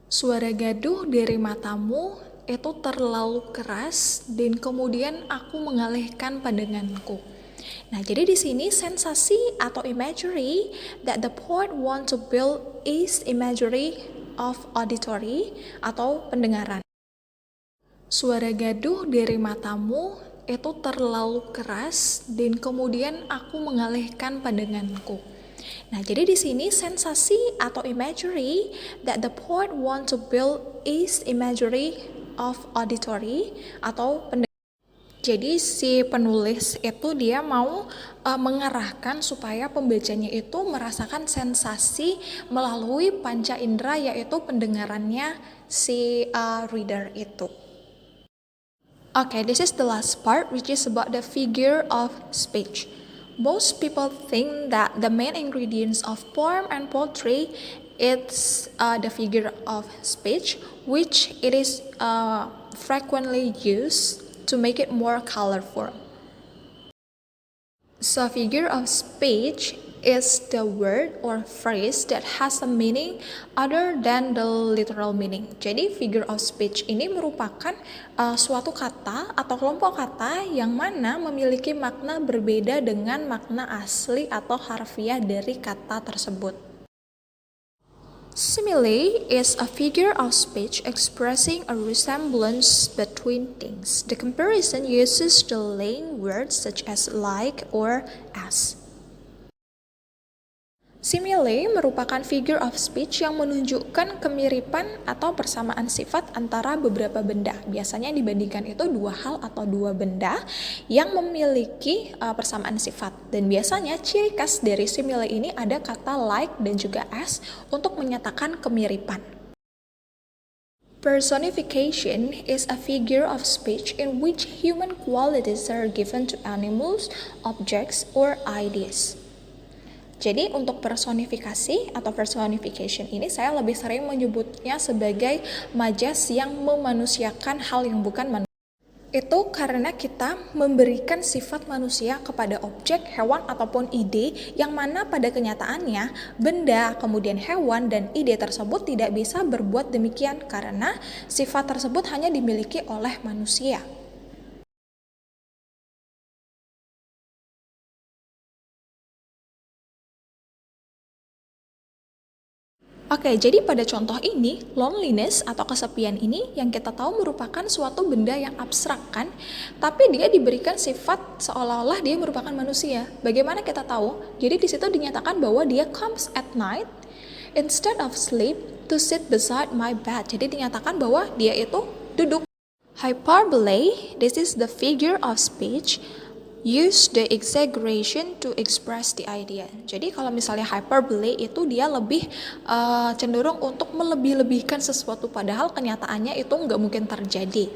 Suara gaduh dari matamu itu terlalu keras dan kemudian aku mengalihkan pandanganku. Nah, jadi di sini sensasi atau imagery that the poet want to build is imagery of auditory atau pendengaran. Suara gaduh dari matamu itu terlalu keras dan kemudian aku mengalihkan pandanganku. Nah, jadi di sini sensasi atau imagery that the poet want to build is imagery of auditory atau pendengaran. Jadi si penulis itu dia mau mengarahkan supaya pembacanya itu merasakan sensasi melalui panca indera yaitu pendengarannya si reader itu. Okay, this is the last part, which is about the figure of speech. Most people think that the main ingredients of poem and poetry is the figure of speech, which it is frequently used to make it more colorful. So, figure of speech is the word or phrase that has a meaning other than the literal meaning. Jadi figure of speech ini merupakan suatu kata atau kelompok kata yang mana memiliki makna berbeda dengan makna asli atau harfiah dari kata tersebut. Simile is a figure of speech expressing a resemblance between things. The comparison uses the laying words such as like or as. Simile merupakan figure of speech yang menunjukkan kemiripan atau persamaan sifat antara beberapa benda. Biasanya dibandingkan itu dua hal atau dua benda yang memiliki persamaan sifat. Dan biasanya ciri khas dari simile ini ada kata like dan juga as untuk menyatakan kemiripan. Personification is a figure of speech in which human qualities are given to animals, objects, or ideas. Jadi untuk personifikasi atau personification ini saya lebih sering menyebutnya sebagai majas yang memanusiakan hal yang bukan manusia. Itu karena kita memberikan sifat manusia kepada objek, hewan, ataupun ide yang mana pada kenyataannya benda, kemudian hewan, dan ide tersebut tidak bisa berbuat demikian karena sifat tersebut hanya dimiliki oleh manusia. Oke, jadi pada contoh ini, loneliness atau kesepian ini yang kita tahu merupakan suatu benda yang abstrak kan, tapi dia diberikan sifat seolah-olah dia merupakan manusia. Bagaimana kita tahu? Jadi di situ dinyatakan bahwa dia comes at night instead of sleep to sit beside my bed. Jadi dinyatakan bahwa dia itu duduk. Hyperbole, this is the figure of speech use the exaggeration to express the idea. Jadi kalau misalnya hyperbole itu dia lebih cenderung untuk melebih-lebihkan sesuatu padahal kenyataannya itu nggak mungkin terjadi.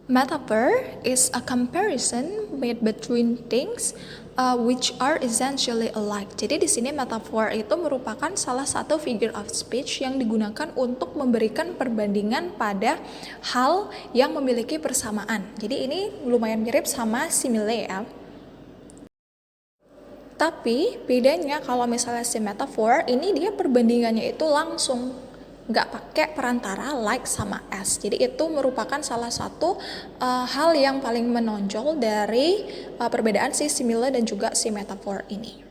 Metaphor is a comparison made between things which are essentially alike. Jadi di sini metaphor itu merupakan salah satu figure of speech yang digunakan untuk memberikan perbandingan pada hal yang memiliki persamaan. Jadi ini lumayan mirip sama simile ya. Tapi bedanya kalau misalnya si metaphor ini dia perbandingannya itu langsung, nggak pakai perantara like sama as. Jadi itu merupakan salah satu hal yang paling menonjol dari perbedaan si simile dan juga si metaphor ini.